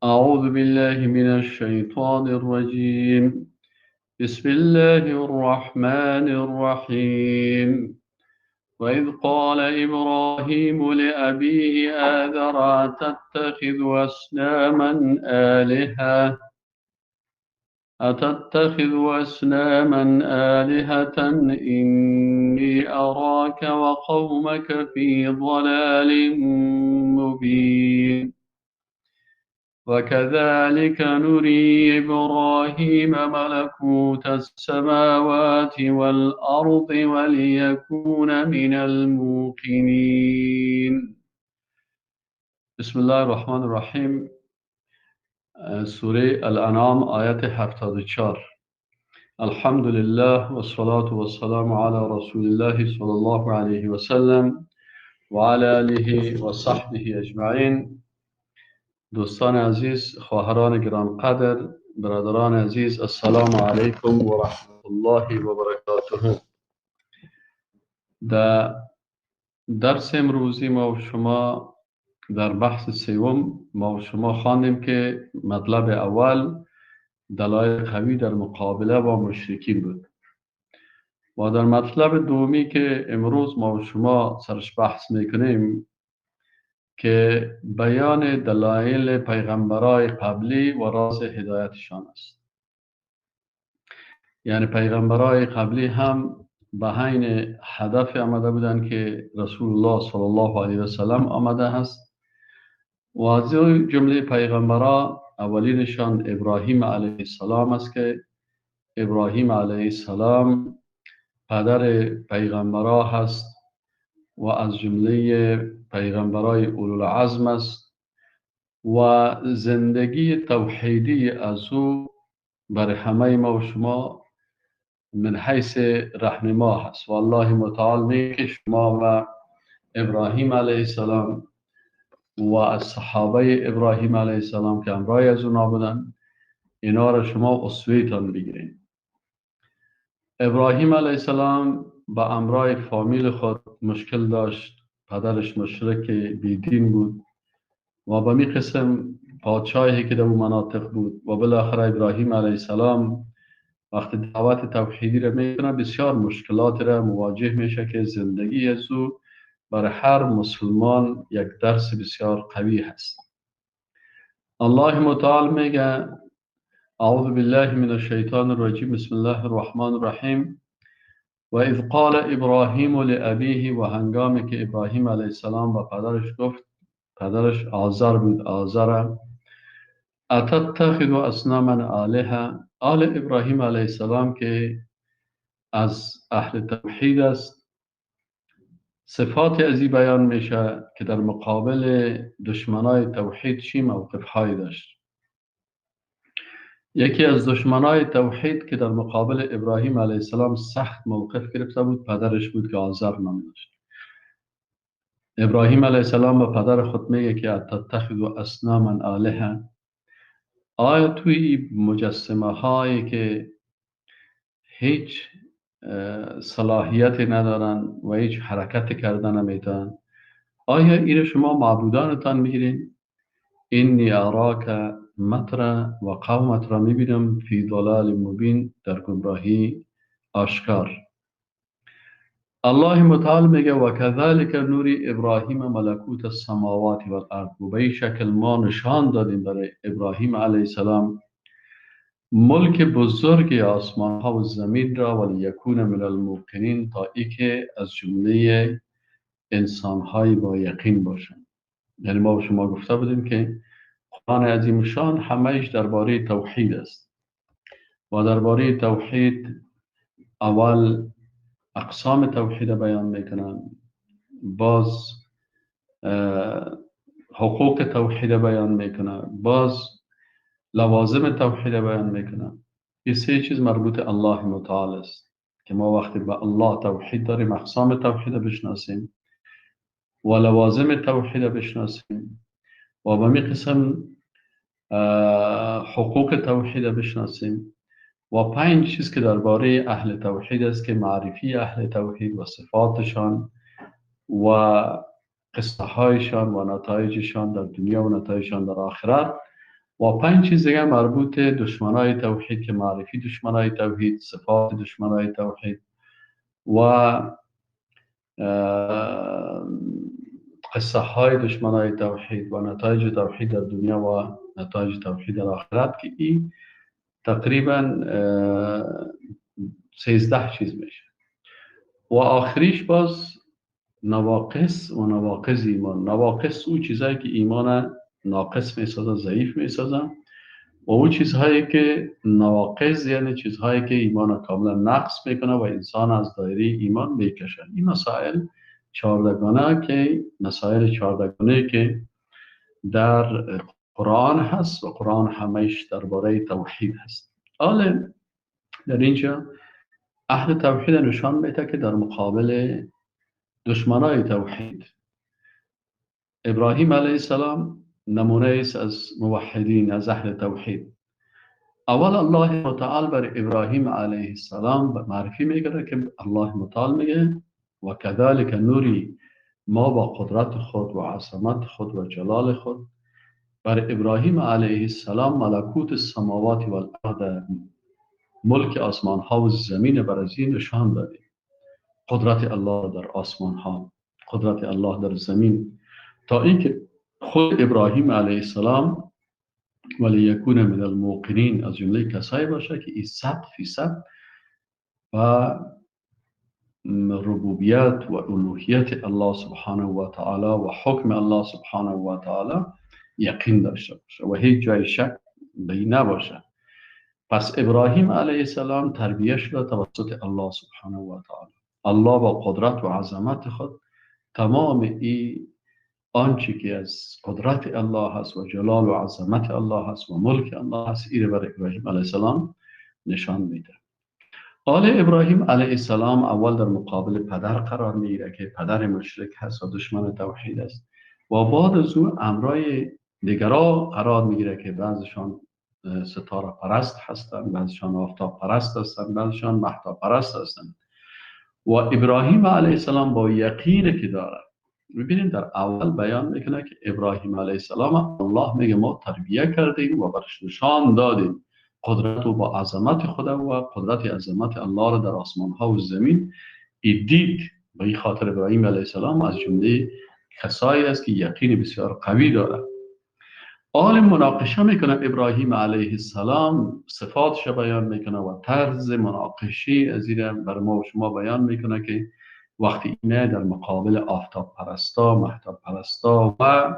أعوذ بالله من الشيطان الرجيم. بسم الله الرحمن الرحيم. وإذ قال إبراهيم لأبيه آذر أتتخذ أصناما آلهة إني أراك وقومك في ضلال مبين. وكذلك نري إبراهيم ملكوت السماوات والأرض وليكون من الموقنين. بسم الله الرحمن الرحیم. سوره الانعام آیت 74. الحمد لله والصلاة والسلام على رسول الله صلى الله عليه وسلم وعلى آله وصحبه اجمعین. دوستان عزیز، خواهران گرانقدر، برادران عزیز، السلام علیکم و رحمت الله و برکاته. در درس امروزی ما و شما در بحث سوم ما و شما خواندیم که مطلب اول دلایل قوی در مقابله با مشرکین بود و در مطلب دومی که امروز ما و شما سرش بحث میکنیم که بیان دلایل پیغمبرای قبلی و راز هدایتشان است. یعنی پیغمبرای قبلی هم به حین هدف آمده بودند که رسول الله صلی الله علیه و سلم آمده است و از جمله پیغمبرا اولینشان ابراهیم علیه السلام است که ابراهیم علیه السلام پدر پیغمبرا هست و از جمله پیغمبرای اولوالعزم است و زندگی توحیدی از او بر همه ما و شما من حیث رهنما هست و الله متعال میگه که شما و ابراهیم علیه السلام و از صحابه ابراهیم علیه السلام که همراه از اونا بودن اینا را شما اسوه‌تان بگیرین. ابراهیم علیه السلام با همراه فامیل خود مشکل داشت. پدرش مشرک بیدین بود و به می قسم پادشاهی که در اون مناطق بود و بالاخره ابراهیم علیه السلام وقتی دعوت توحیدی را میکنه بسیار مشکلات را مواجه میشه که زندگی از او برای هر مسلمان یک درس بسیار قوی هست. الله متعال میگه اعوذ بالله من الشیطان الرجیم بسم الله الرحمن الرحیم. و اذ قال ابراهیم لابیه، و هنگامی که ابراهیم علیه السلام و پدرش گفت، پدرش آزر بود، آزر، اتتخذ اصناما آلهه. آل ابراهیم علیه السلام که از اهل توحید است صفات ازی بیان میشه که در مقابل دشمنای توحید چی موقف های داشت. یکی از دشمنای توحید که در مقابل ابراهیم علیه السلام سخت موقف گرفته بود پدرش بود که آزر نام داشت. ابراهیم علیه السلام به پدر خود میگه که اتتخذ اصناما آلهه. آیا توی مجسمه هایی که هیچ صلاحیتی ندارن و هیچ حرکت کردن نمیتونن، آیا این شما معبودانتان میگیرین؟ اینی اراک متر و قومت را میبینم فی ضلال مبین، در گمراهی آشکار. الله متعال میگه و کذالک نوری ابراهیم ملکوت السماوات والارض. و به این شکل ما نشان دادیم برای ابراهیم علیه السلام ملک بزرگ آسمان ها و زمین را ولیکون من الموقنین، تا ای که از جمله انسان های با یقین باشند. یعنی ما و شما گفته بودیم که قرآن عظیم شان همهش درباره توحید است و درباره توحید اول اقسام توحید بیان میکنن، باز حقوق توحید بیان میکنن، باز لوازم توحید بیان میکنن. این سه چیز مربوط الله متعال است که ما وقتی به الله توحید داریم اقسام توحید بشناسیم و لوازم توحید بشناسیم و به می قسم حقوق توحید بشناسیم و 5 چیز که درباره اهل توحید است که معرفی اهل توحید و صفاتشان و قصه هایشان و نتایجشان در دنیا و نتایجشان در آخرت و 5 دیگه مربوط دشمنای توحید که معرفی دشمنای توحید، صفات دشمنای توحید و قصه های دشمنای توحید و نتایج توحید در دنیا و نتایج توحید در آخرت، که این تقریبا 13 چیز میشه. و آخریش باز نواقص و نواقض ایمان. نواقص او چیزهایی که ایمان ناقص میسازن، ضعیف میسازن، و او چیزهایی که نواقض یعنی چیزهایی که ایمان کاملا نقص میکنه و انسان از دایره ایمان میکشه. این مسائل 14 که مسائل 14 که در قرآن هست و قرآن همش درباره توحید هست. حالا در اینجا اهل توحید نشان میده که در مقابل دشمنای توحید، ابراهیم علیه السلام نمونه است از موحدین، از اهل توحید. اول الله متعال بر ابراهیم علیه السلام معرفی میکنه که الله متعال میگه و کذالک نوری، ما با قدرت خود و عظمت خود و جلال خود بر ابراهیم علیه السلام ملکوت السماوات و الارض، ملک آسمان ها و زمین بر از این نشان دادیم. قدرت الله در آسمان ها، قدرت الله در زمین، تا اینکه خود ابراهیم علیه السلام ولی یکون من الموقنین از جمله کسایی باشه که این 100% و ربوبیت و الوهیت الله سبحانه و تعالی و حکم الله سبحانه و تعالی یقین داشته باشه و هیچ جای شک به این نباشه. پس ابراهیم علیه السلام تربیه شده توسط الله سبحانه و تعالی. الله با قدرت و عظمت خود تمام این آنچه که از قدرت الله هست و جلال و عظمت الله هست و ملک الله هست، این بر ابراهیم علیه السلام نشان میده. آل ابراهیم علیه السلام اول در مقابل پدر قرار میگیره که پدر مشرک هست و دشمن توحید است، و بعد از او امرای دیگرها قرار میگیره که بعضشان ستاره پرست هستند، بعضشان آفتاب پرست هستند، بعضشان مهتاب پرست هستند. و ابراهیم علیه السلام با یقینی که داره، ببینیم در اول بیان میکنه که ابراهیم علیه السلام الله میگه ما تربیه کردیم و برش نشان دادیم قدرت و با عظمت خدا و قدرت عظمت الله را در آسمان ها و زمین دید. به این خاطر ابراهیم علیه السلام از جمله کسایی است که یقین بسیار قوی داره. آل مناقشه میکنه ابراهیم علیه السلام، صفاتش بیان میکنه و طرز مناقشی از این بر ما و شما بیان میکنه که وقتی اینه در مقابل آفتاب پرستا، مهتاب پرستا و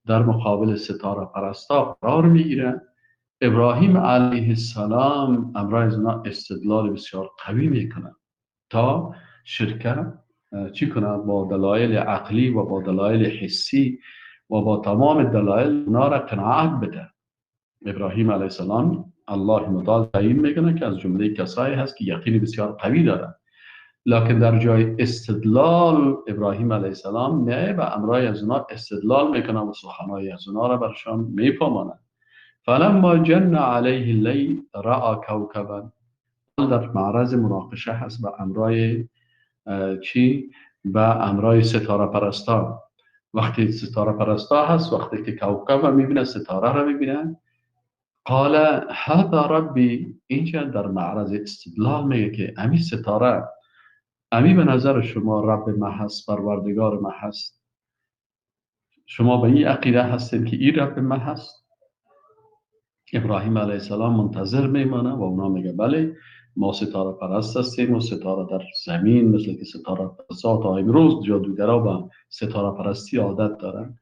در مقابل ستاره پرستا قرار میگیره، ابراهیم علیه السلام امرای از اونا استدلال بسیار قوی میکنه تا شرکت چی کنه؟ با دلایل عقلی و با دلایل حسی و با تمام دلایل اونا را قناعت بده. ابراهیم علیه السلام الله متعال تعیین میکنه که از جمله کسایی هست که یقین بسیار قوی داره، لکن در جای استدلال ابراهیم علیه السلام میایه و امرای از اونا استدلال میکنه و سخنهای از اونا را برشان میفهمانه. فلما جن علیه اللیل رأى کوکبا، در معرض مناقشه هست با امرای چی؟ با امرای ستاره پرستا. وقتی ستاره پرستا هست، وقتی که کوکب میبینه، ستاره را میبینه، قال هذا ربی، اینجا در معرض استدلال میگه که امی ستاره، امی به نظر شما رب ما هست، پروردگار ما هست؟ شما به این عقیده هستید که این رب ما هست؟ ابراهیم علیه السلام منتظر میمانه و اونا میگه بله ما ستاره پرست هستیم و ستاره در زمین، مثل که ستاره پرستا تا امروز جادوگرا با ستاره پرستی عادت دارن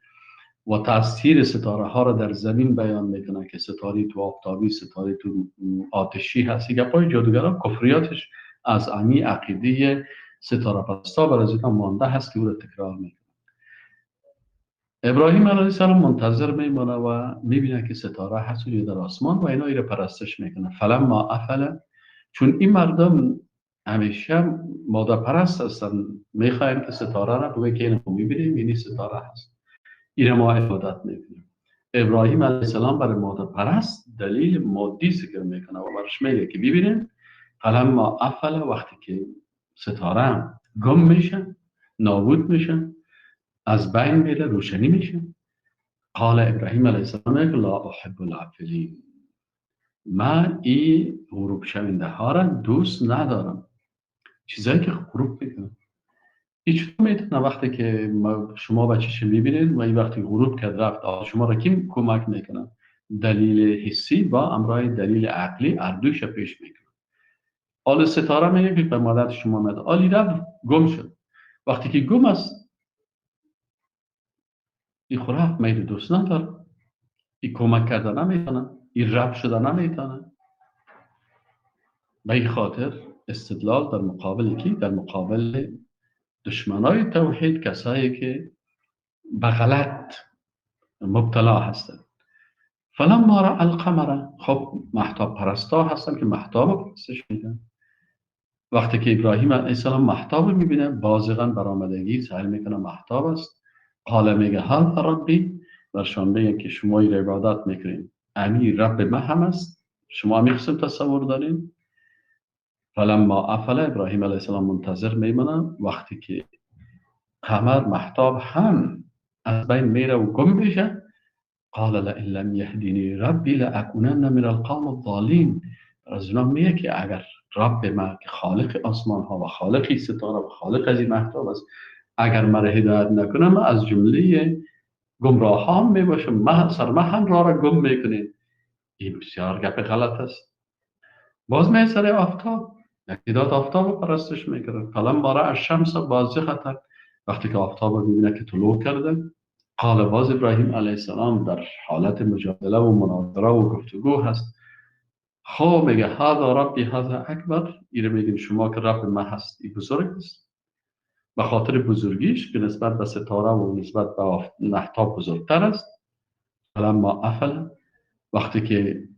و تاثیر ستاره ها را در زمین بیان میکنه که ستاره تو آفتابی، ستاره تو آتشی هستی. گپای جادوگرا کفریاتش از امی عقیده ستاره پرستا برای ازیدان مانده هست که او را تکرار میکنه. ابراهیم علیه السلام منتظر میمانه و میبینه که ستاره هست در آسمان و اینا را پرستش میکنه. فلما افل، چون این مردم همیشه ماده پرست هستن، میخواین که ستاره را بگه که اینو میبینیم اینی ستاره هست، این ما عبادت میکنیم. ابراهیم علیه السلام برای ماده پرست دلیل مادی ذکر میکنه و برش میگه که ببینیم فلما افل، وقتی که ستاره گم میشه، نابود میشه، از بین میره، روشنی میشه، قال ابراهیم علیه السلام لا احب العافلین، من این غروب شونده ها را دوست ندارم. چیزایی که غروب میکنه هیچ میتونه وقتی که شما بچه‌ش میبینید و این وقتی غروب کرد رفت شما را کی کمک میکنه؟ دلیل حسی با امرای دلیل عقلی اردوش پیش میکنه. حال ستاره میگه که به مدد شما مد آلی رفت گم شد. وقتی که گم است این خوراک میل دوست نداره، این کمک کرده نمیتونه، این رب شده نمیتونه. به این خاطر استدلال در مقابل کی؟ در مقابل دشمنای توحید، کسایی که به غلط مبتلا هستند. فلما را القمر، خب محتاب پرستا هستن که محتاب پرستش میدن. وقتی که ابراهیم علیه السلام محتاب میبینه بازغا برآمدگی سعی میکنه محتاب است. قال میگه هل ربی، برشان میگه که شما این عبادت میکنین امی رب ما هم است، شما همین قسم تصور دارین. فلما افل، ابراهیم علیه السلام منتظر میمونه وقتی که قمر محتاب هم از بین میره و گم میشه. قال لئن لم يهدني ربي لأكونن من القوم الضالين. از اینا میگه که اگر رب من که خالق آسمان ها و خالق ستاره و خالق از این محتاب است اگر مرا هدایت نکنم از جمله گمراهان می باشم، من سرمهم را گم میکنین. این بسیار گپ غلط است. باز می سر آفتاب یکی داد آفتاب پرستش میکنه. فلما رأى الشمس بازغة، وقتی که آفتاب رو میبینه که طلوع کرده. قال باز ابراهیم علیه السلام در حالت مجادله و مناظره و گفتگو هست. خب میگه هذا ربی هذا اکبر، ایره میگین شما که رب من هست این بزرگ است. به خاطر بزرگیش که نسبت به ستاره و نسبت به محتاب بزرگتر است. فلما افل، وقتی که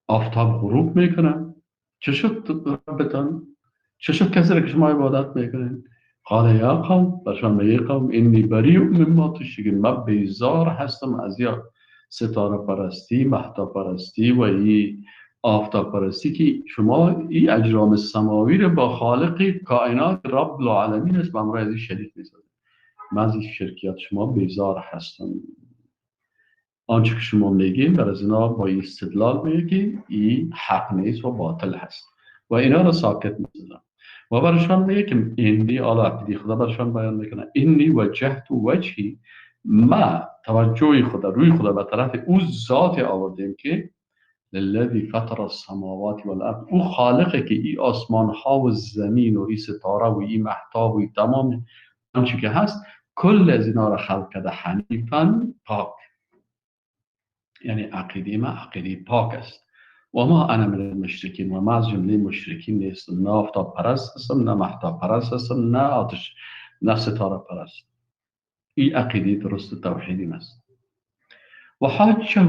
آفتاب غروب میکنه چه شد ربتان؟ چه شد کسی را که شما عبادت میکنین؟ قال یا قوم، برشان میگه قوم انی بریء مما تشرکون، من بیزار هستم از یا ستاره پرستی، مهتاب پرستی و این آفتاب پرستی که شما این اجرام سماوی رو با خالق کائنات رب العالمین است به همراه از این شریک میسازید. من از این شرکیات شما بیزار هستم. آنچه که شما میگین در از اینا با این استدلال میگی این حق نیست و باطل هست و اینا رو ساکت میزنم. و برشان میگه که اینی آلا عقیدی خدا برشان بیان میکنه اینی وجهت وجهی، ما توجه خدا روی خدا به طرف او ذات آوردیم که للذی فطر السماوات والارض، او خالقه که این آسمان ها و زمین و این ستاره و این محتاب و این تمام آنچه که هست کل از اینا را خلق کرده حنیفا پاک. یعنی عقیده ما عقیده پاک است. و ما انا من المشرکین، و ما از جمله مشرکین نیستم. نه آفتاب پرست هستم، نه مهتاب پرست هستم، نه آتش، نه ستاره پرست. این عقیده درست توحیدی است. و حاجه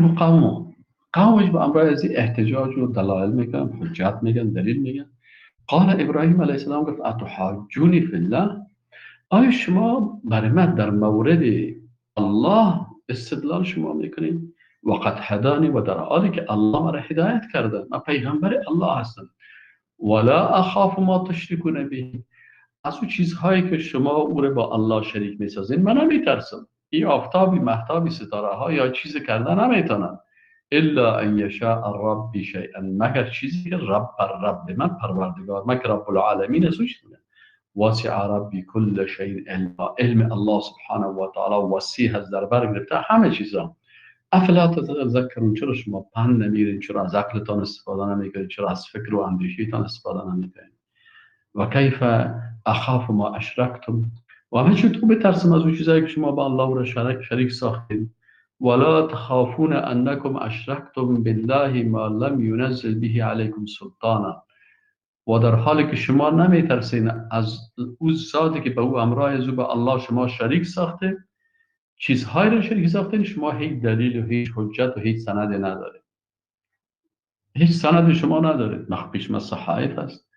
قومش به امرای از احتجاج و دلائل میگن، حجت میگن، دلیل میگن. قال ابراهیم علیه السلام گفت اتحاجونی فی الله، آیا شما برای من در مورد الله استدلال شما میکنید؟ وقد هدانی، و در حالی که الله مرا هدایت کرده، من پیغمبر الله هستم. ولا اخاف ما تشرکون به، از اون چیزهایی که شما او را با الله شریک میسازین من نمیترسم. این آفتابی محتابی ستاره ها یا چیزی کرده نمیتونن. الا ان یشاء الرب شیئا، مگر چیزی که رب بر رب من پروردگار مگر رب العالمین است. واسع ربی کل شیء علما، علم الله سبحانه و تعالی وسیع از در بر گرفته همه چیزا. افلا تذکرون، چرا شما پند نمیگیرید؟ چرا از عقلتان استفاده نمیکنید؟ چرا از فکر و اندیشیتان استفاده نمیکنید؟ و کیف اخاف ما اشرکتم، و همه چطور بترسم از اون چیزایی که شما با الله را شریک ساختید. ولا تخافون انکم اشرکتم بالله ما لم ينزل به علیکم سلطانا، و در حالی که شما نمیترسین از او ذاتی که به او امرای از او به الله شما شریک ساخته، چیزهایی رو شریک ساختین شما هیچ دلیل و هیچ حجت و هیچ سند ندارید. هیچ سند شما ندارید. پیش ما صحائف است،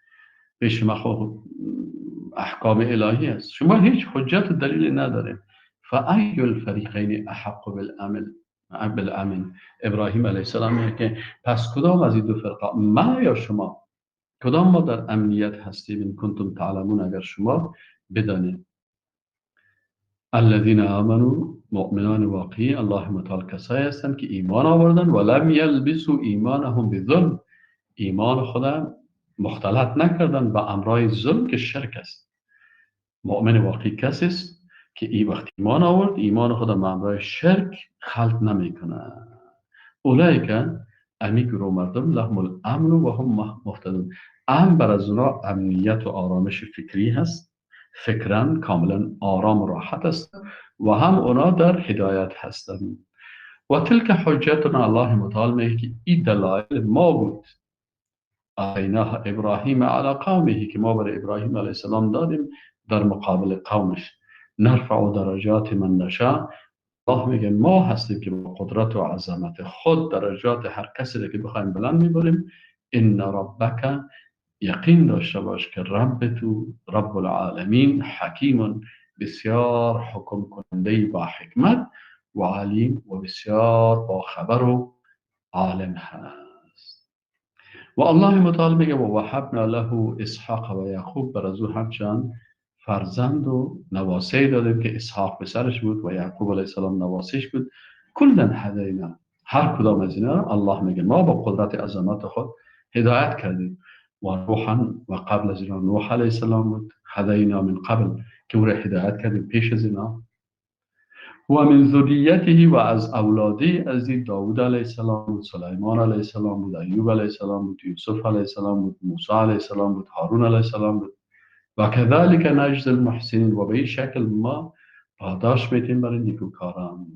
پیش ما خود احکام الهی است، شما هیچ حجت و دلیل ندارید. فای الفریقین احق بالامن، ابراهیم علیه السلام میگه که پس کدام از این دو فرقه، من یا شما، کدام ما در امنیت هستیم؟ این کنتم تعلمون، اگر شما بدانید. الذين آمنوا مؤمنان واقعی الله متعال کسایی هستند که ایمان آوردن ولم یلبسوا ایمانهم بظلم، ایمان خدا مختلط نکردن با امرای ظلم که شرک است. مؤمن واقعی کسی است که وقت ایمان آورد ایمان خدا با امرای شرک خلط نمیکنه. اولئک امی گروه مردم لهم الامن و هم مهتدون، امن بر از اونا امنیت و آرامش فکری هست، فکرن کاملا آرام و راحت است و هم اونا در هدایت هستند. و تلک حجتنا، الله متعال میگه که این دلایل ما بود، آتیناه ابراهیم علی قومه که ما بر ابراهیم علیه السلام دادیم در مقابل قومش، نرفع درجات من نشاء. الله میگه ما هستیم که با قدرت و عظمت خود درجات هر کسی را که بخوایم بلند میبریم. ان ربک، یقین داشته باش که رب تو رب العالمین حکیم، بسیار حکم کننده با حکمت و علیم و بسیار با خبر و عالم هست. و الله متعال میگه و وهبنا له اسحاق و یعقوب، بر از او همچنان فرزند و نواسه دادیم که اسحاق پسرش بود و یعقوب علیه السلام نواسش بود. کلا هدینا، هر کدام از اینا الله میگه ما با قدرت عظمت خود هدایت کردیم. و روحا، و قبل از اینا نوح علیه السلام بود، هدینا من قبل که او را هدایت کردیم پیش از اینا. و من ذریته، و از اولاده از داود علیه السلام بود، سلیمان علیه السلام بود، ایوب علیه السلام بود، یوسف علیه السلام بود، موسی علیه السلام بود، هارون علیه السلام بود. و کذالک نجزی المحسنین، و به این شکل ما پاداش میدیم برای نیکوکاران.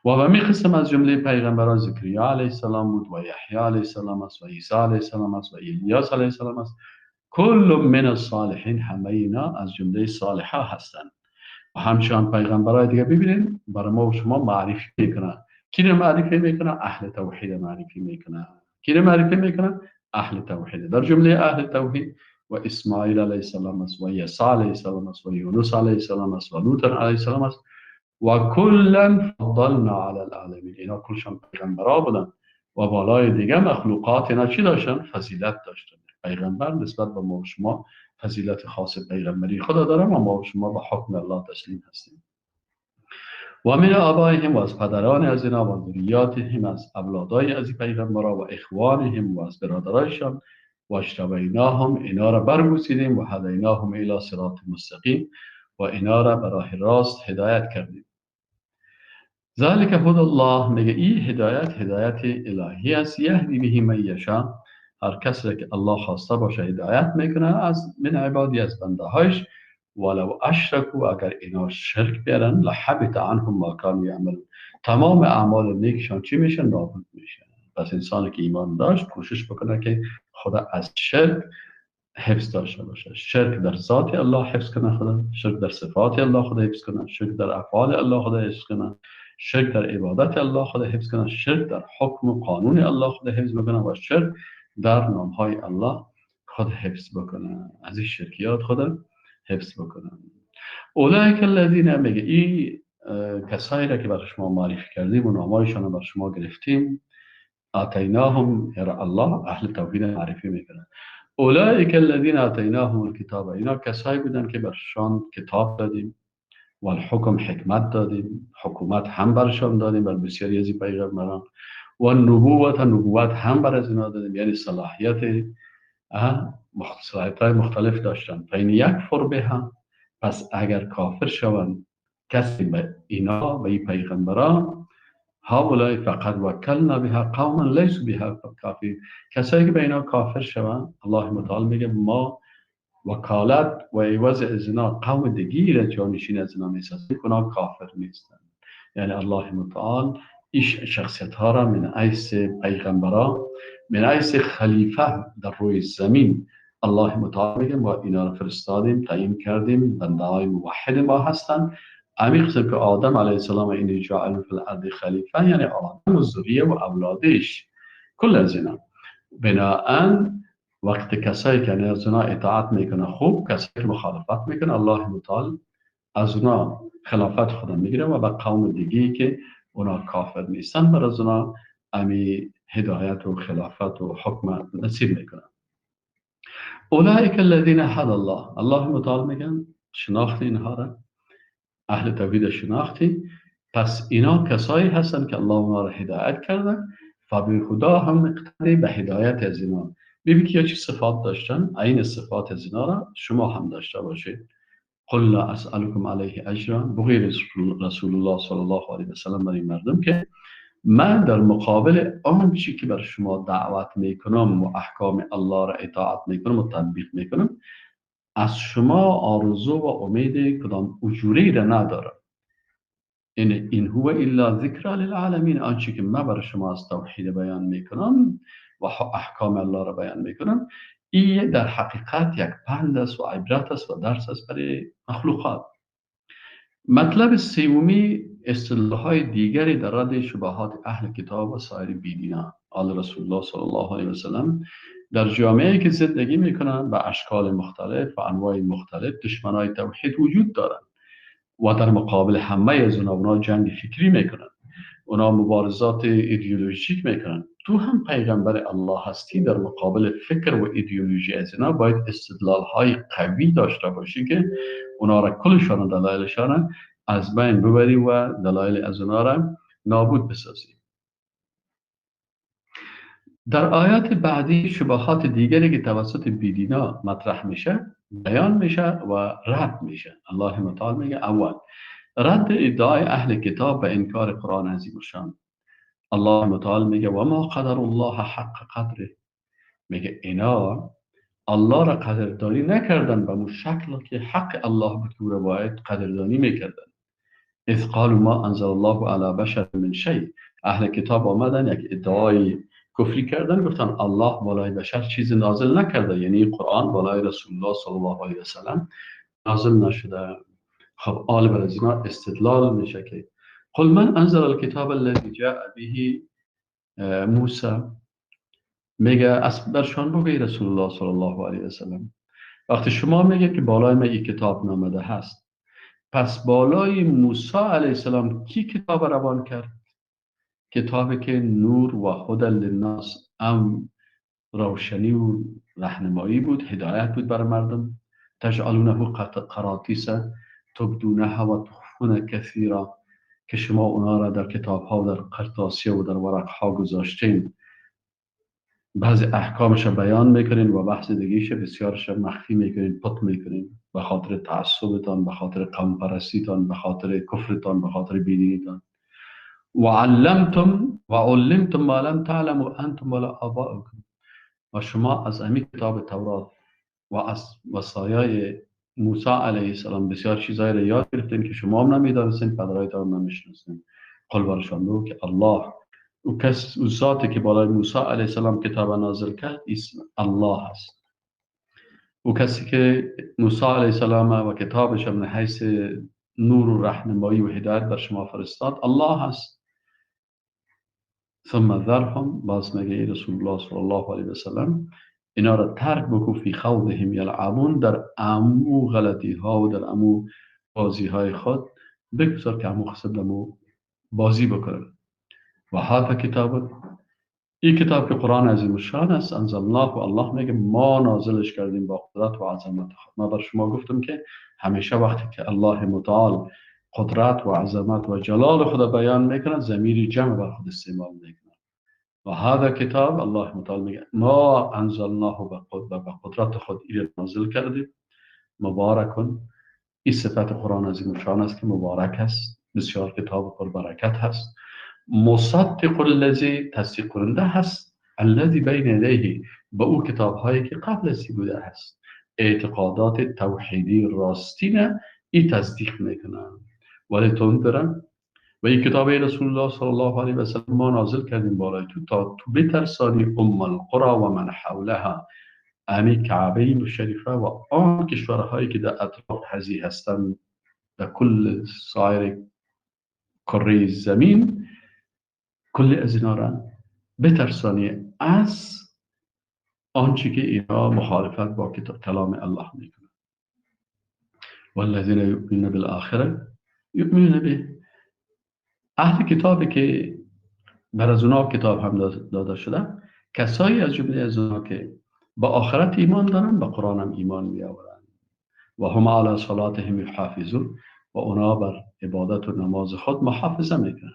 و به می قسم از جمله پیغمبران زکریا علیه السلام بود و یحیی علیه السلام است و عیسی علیه السلام است و الیاس علیه السلام است. کل من الصالحین، همه اینا از جمله صالحا هستند. و همچنان پیغمبرای دیگه ببینید برای ما و شما معرفی میکنن. کی رو معرفی میکنه؟ اهل توحید معرفی میکنه. کی رو معرفی میکنه؟ اهل توحید. در جمله اهل توحید و اسماعیل علیه السلام است و عیسی علیه السلام است و یونس علیه السلام است و لوط علیه السلام است. و کلا فضلنا علی العالمین، اینا کلشان پیغمبرا بودن و بالای دیگه مخلوقات اینا چی داشتن؟ فضیلت داشتن. پیغمبر نسبت به ما و شما فضیلت خاص پیغمبری خدا داره و ما و شما به حکم الله تسلیم هستیم. و من آبائهم، و از پدران از اینا، و ذریاتهم، از اولادای از این پیغمبرا، و اخوانهم، و از برادرایشان، و اجتبیناهم، اینا را برگزیدیم، و هدیناهم الی صراط مستقیم، و اینا را به راه راست هدایت کردیم. ذلك هدی الله، میگه این هدایت الهی است، یهدی به من یشاء، هر کسی را که الله خواسته باشه هدایت میکنه از من عبادی، از بنده هایش. ولو اشرکوا، اگر اینا شرک بیارن، لحبط عنهم ما کانوا یعملون، تمام اعمال نیکشان چی میشه؟ نابود میشه. پس انسانی که ایمان داشت کوشش بکنه که خدا از شرک حفظ داشته باشه. شرک در ذات الله حفظ کنه خدا، شرک در صفات الله خدا حفظ کنه، شرک در افعال الله خدا حفظ کنه، شرک در عبادت الله خدا حفظ کنه، شرک در حکم و قانون الله خدا حفظ بکنه و شرک در نامهای الله خود حفظ بکنه. از این شرکیات خدا حفظ بکنه. اولئک الذین، میگه این کسایی را که برای شما معرفی کردیم و نامهایشان رو برای شما گرفتیم، آتیناهم، یعنی الله اهل توحید معرفی میکنه. اولئک الذین آتیناهم الکتاب، اینا کسایی بودن که برشان کتاب دادیم و الحکم، حکمت دادیم، حکومت هم برشان دادیم بر بسیاری از این پیغمبران، و نبوت هم بر از اینا دادیم، یعنی صلاحیت های مختلف داشتن. فین یکفر بها، پس اگر کافر شوند کسی به اینا، به این پیغمبران، هؤلاء فقط وکلنا بها قوما لیسوا بها کافرین، کسایی که به اینا کافر شوند، الله متعال میگه ما وکالت و عوض از اینا قوم دیگی را جانشین از اینا میسازیم، اونا کافر نیستند. یعنی الله متعال این شخصیت ها را من حیث پیغمبران، من حیث خلیفه در روی زمین، الله متعال میگه ما اینا را فرستادیم، تعیین کردیم، بنده های موحد ما هستند. امی قسم که آدم علیه السلام این جاعل فی الارض خلیفه، یعنی آدم و ذریه و اولادش کل از اینا. بناهن وقت کسایی که از اونا اطاعت میکنه خوب، کسایی که مخالفت میکنه الله متعال از اونا خلافت خدا میگیره و به قوم دیگی که اونا کافر نیستن بر از اونا امی هدایت و خلافت و حکم نصیب میکنه. اولئک الذین هدی الله، الله متعال میگن شناخت اینها را اهل توحید شناختی، پس اینا کسایی هستن که الله اونا را هدایت کرده و به خدا هم مقتدی به هدایت از اینا. ببین که چه صفات داشتن، این صفات از اینا را شما هم داشته باشید. قل لا اسألكم علیه اجرا، بغیر رسول الله صلی الله علیه و سلم برای مردم که من در مقابل آن چی که بر شما دعوت میکنم و احکام الله را اطاعت میکنم و تطبیق میکنم، از شما آرزو و امید کدام اجوری را ندارم. این هو الا ذکر للعالمین، آنچه که من بر شما از توحید بیان میکنم و احکام الله را بیان میکنم، این در حقیقت یک پند است و عبرت است و درس است برای مخلوقات. مطلب سومی، اصطلاح‌های دیگری در رد شبهات اهل کتاب و سایر بیدینان آل رسول الله صلی الله علیه و سلم در جامعه که زندگی میکنند به اشکال مختلف و انواع مختلف دشمنای توحید وجود دارند و در مقابل همه از اونا جنگ فکری میکنند، اونا مبارزات ایدئولوژیک میکنن. تو هم پیغمبر الله هستی، در مقابل فکر و ایدئولوژی از اینا باید استدلال های قوی داشته باشی که اونا را کلشان و دلایلشان از بین ببری و دلایل از اونا را نابود بسازی. در آیات بعدی شبهات دیگری که توسط بیدینا مطرح میشه بیان میشه و رد میشه. الله متعال میگه اول رد ادعای اهل کتاب به انکار قرآن عظیم الشان. الله متعال میگه و ما قدر الله حق قدره، میگه اینا الله را قدردانی نکردن به اون شکل که حق الله بود که او را باید قدردانی میکردن. اذ قالوا ما انزل الله علی بشر من شیء، اهل کتاب آمدن یک ادعای کفری کردن، گفتن الله بالای بشر چیز نازل نکرده، یعنی قرآن بالای رسول الله صلی الله علیه و سلم نازل نشده. خب آل بر از اینا استدلال میشه که قل من انزل الكتاب الذي جاء به موسی، میگه از برشان بگوی رسول الله صلی الله علیه و سلم وقتی شما میگه که بالای من این کتاب نامده هست، پس بالای موسی علیه السلام کی کتاب روان کرد؟ کتابی که نور و هدی للناس، روشنی و رهنمایی بود، هدایت بود بر مردم. تجعلونه قراطیس تبدونها و تخفون کثیرا، که شما اونا را در کتاب ها و در قرطاسیه و در ورق ها گذاشتین، بعضی احکامش بیان میکنین و بحث دیگیش بسیارش مخفی میکنین، پت میکنین، به خاطر تعصبتان، به خاطر قوم پرستیتان، به خاطر کفرتان، به خاطر بیدینیتان. و علمتم ما لم تعلموا انتم ولا آباؤکم، و شما از امی کتاب تورات و از وصایای موسی علیه السلام بسیار چیزایی را یاد گرفتین که شما هم نمیدانستین، پدرایتان هم نمیشناسین. قل برشان بگو که الله او کس او ذاتی که بالای موسی علیه السلام کتاب نازل کرد اسم الله است. او کسی که موسی علیه السلام و کتابش من حیث نور و رهنمایی و هدایت بر شما فرستاد الله است. ثم ذرهم، باز میگه رسول الله صلی الله علیه و سلم اینا را ترک بکو فی خوضهم یلعبون، در امو غلطی ها و در امو بازی های خود بگذار که امو خصد امو بازی بکنن. و هذا کتاب، این کتاب که قرآن عظیم الشان است، انزل الله، و الله میگه ما نازلش کردیم با قدرت و عظمت خود. ما بر شما گفتم که همیشه وقتی که الله متعال قدرت و عظمت و جلال خود بیان میکنه ضمیر جمع بر خود استعمال میکنه. و هذا کتاب، الله متعال میگه ما انزلناه به قدرت خود این نازل کردیم، مبارکن، این صفت قرآن عظیم الشان است که مبارک است، بسیار کتاب پر برکت هست. مصدق الذی، تصدیق کننده هست، الذی بین یدیه، به او کتاب هایی که قبل ازی بوده است. اعتقادات توحیدی راستینه این تصدیق میکنن. ولی تنذرن، و این کتاب رسول الله صلی الله علیه و سلم ما نازل کردیم بالای تو تا تو بترسانی ام القرى و من حولها، امی کعبه شریفه و آن کشورهایی که در اطراف هزی هستند، در کل سایر کره زمین، کل از اینا را بترسانی از آنچه که اینا مخالفت با کلام الله میکنند. والذین یؤمنون بالآخره یؤمنون به، اهل کتابی که بر از اونا کتاب هم داده شده، کسایی از جمله از اونا که با آخرت ایمان دارن، با قرآن هم ایمان میآورن. و هم علی صلاتهم یحافظون، و اونا بر عبادت و نماز خود محافظه میکنن.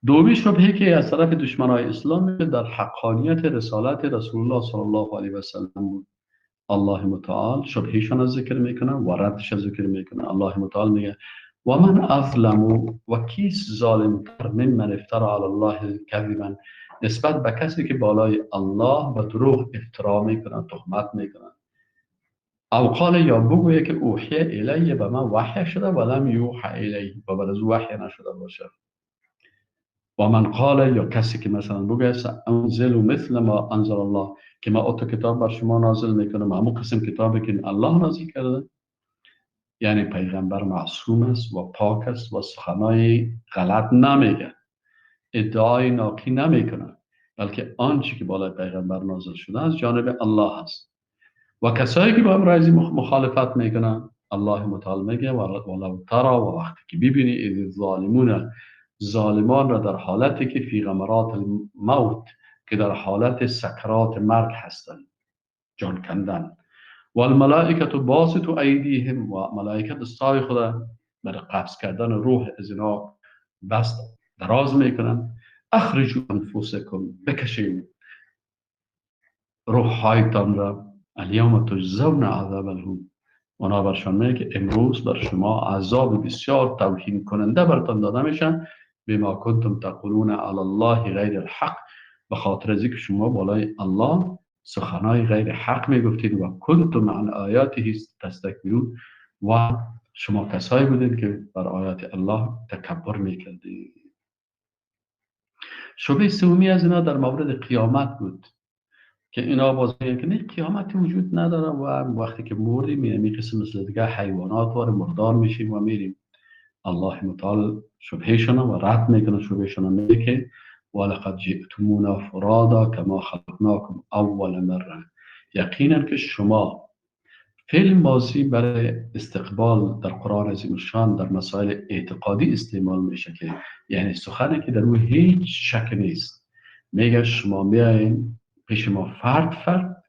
دومی شبهه که از طرف دشمنای اسلام در حقانیت رسالت رسول الله صلی الله علیه و سلم بود. الله متعال شبهشان را ذکر میکنه و ردش ذکر میکنه. الله متعال میگه و من اظلم و کیست ظالم تر ممن افترى علی الله کذبا، نسبت به کسی که بالای الله و دروغ افترا میکنه، تهمت میکنه. او قال یا بگویه که اوحی الیه، به من وحی شده ولم یوحى الیه، و بعد از وحی نشده باشه. و من قال یا کسی که مثلا بگه انزل مثل ما انزل الله، که ما اتو کتاب بر شما نازل میکنم همون قسم کتابی که الله نازل کرده. یعنی پیغمبر معصوم است و پاک است و سخنای غلط نمیگه، ادعای ناقی نمیکنه، بلکه آنچه که بالای پیغمبر نازل شده از جانب الله است. و کسایی که با امرایزی مخالفت میکنن، الله متعال میگه ولو ترى، و وقتی که ببینی اذ ظالمون، ظالمان را در حالتی که فی غمرات الموت، که در حالت سکرات مرگ هستند، جان کندن. و الملائکه باسط ایدیهم، و ملائکه دستای خود برای قبض کردن روح از اینا بست دراز میکنن. اخرجوا انفسکم، بکشید روح هایتان را، الیوم تجزون عذاب الهون، اونا برشان میگه که امروز بر شما عذاب بسیار توهین کننده برتان داده میشن، بما کنتم تقولون علی الله غیر الحق، به خاطر از که شما بالای الله سخنای غیر حق میگفتید و کنتم عن آیاته تستکبرون، و شما کسایی بودید که بر آیات الله تکبر میکردید. شبه سومی از اینا در مورد قیامت بود که اینا باز میگن که نه، قیامتی وجود نداره و وقتی که مردیم میریم قسم مثل دیگه حیوانات وار مردار میشیم و میریم. الله متعال شبهشون و رد میکنه شبهشون، میگه که ولقد جئتمونا فرادا کما خلقناکم اول مره، یقینا که شما فعل ماضی برای استقبال در قرآن عظیم الشان در مسائل اعتقادی استعمال میشه، که یعنی سخنی که در او هیچ شک نیست. میگه شما میایین پیش ما فرد فرد،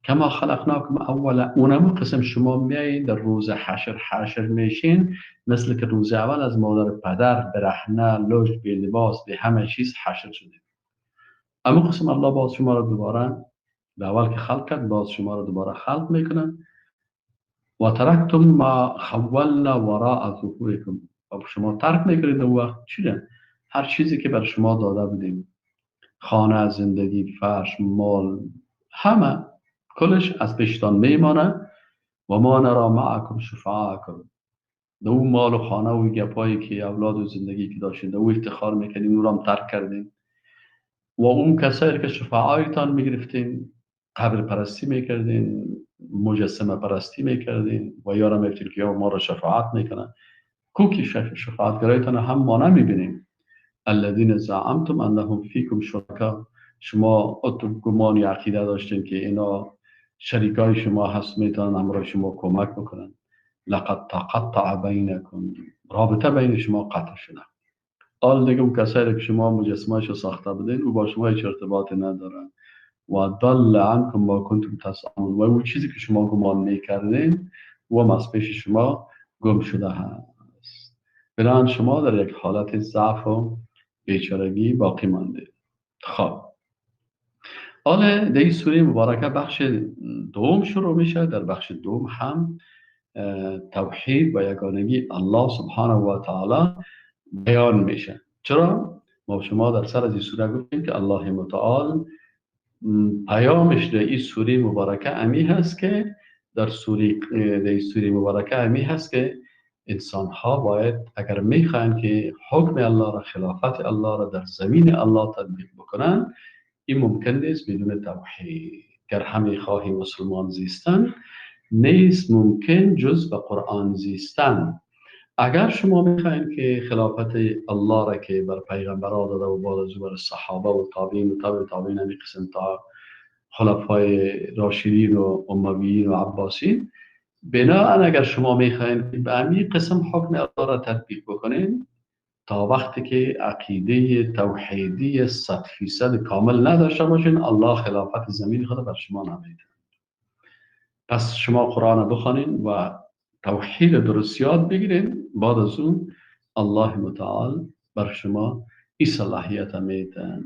کما خلقناکم اولا، اونم قسم شما میایین در روز حشر میشین، مثل که روز اول از مادر پدر برهنه لوش به لباس به همه چیز حشر شدید. اما قسم الله باز شما را دوباره به اول که خلق کرد باز شما را دوباره خلق میکنن. و ترکتم ما خولنا وراء ظهورکم، و شما ترک میکنید اون وقت چیه؟ هر چیزی که بر شما داده بودیم، خانه، زندگی، فرش، مال، همه کلش از پیشتان میمانه. و ما نرا معکم شفعاءکم، دو مال و خانه و گپایی که اولاد و زندگی که داشتین دو افتخار میکنین، اون هم ترک کردین. و اون کسایی که شفعایتان میگرفتین، قبر پرستی میکردین، مجسمه پرستی میکردین و یارم میفتین که یا ما را شفاعت میکنن. کوکی شفاعتگرایتان هم ما نمیبینیم. الذین زعمتم انهم فیکم شرکا، شما گمان یا عقیده داشتین که اینا شریکای شما هست، میتونن همراه شما کمک بکنن. لقد تقطع بینکم، رابطه بین شما قطع شده. حال دیگه اون کسایی که شما مجسمه‌اش رو ساخته بودین او با شما هیچ ارتباطی ندارن. و ضل عنکم ما کنتم تزعمون، و اون چیزی که شما گمان میکردین و هم از پیش شما گم شده هست. بنابراین شما در یک حالت ضعف و بیچارگی باقی مانده. خب حالا در این سوره مبارکه بخش دوم شروع میشه. در بخش دوم هم توحید و یگانگی الله سبحانه و تعالی بیان میشه. چرا؟ ما شما در سر از این سوره گفتیم که الله متعال پیامش در این سوره مبارکه امی هست که در این سوره مبارکه امی هست که انسان ها باید اگر میخواین که حکم الله را، خلافت الله را در زمین الله تطبیق بکنن، این ممکن نیست بدون توحید. گر همه خواهی مسلمان زیستن، نیست ممکن جز به قرآن زیستن. اگر شما میخواین که خلافت الله را که بر پیغمبران داده و بعد از بر صحابه و تابعین و تابعین همی قسم تا خلفای راشدین و امویین و عباسین، بناهن اگر شما میخواین که به همین قسم حکم الله را تطبیق بکنین، تا وقتی که عقیده توحیدی 100% کامل نداشته باشین، الله خلافت زمین خود بر شما نمیده. پس شما قرآن بخوانین و توحید درست یاد بگیرین، بعد از اون الله متعال بر شما این صلاحیت میتن.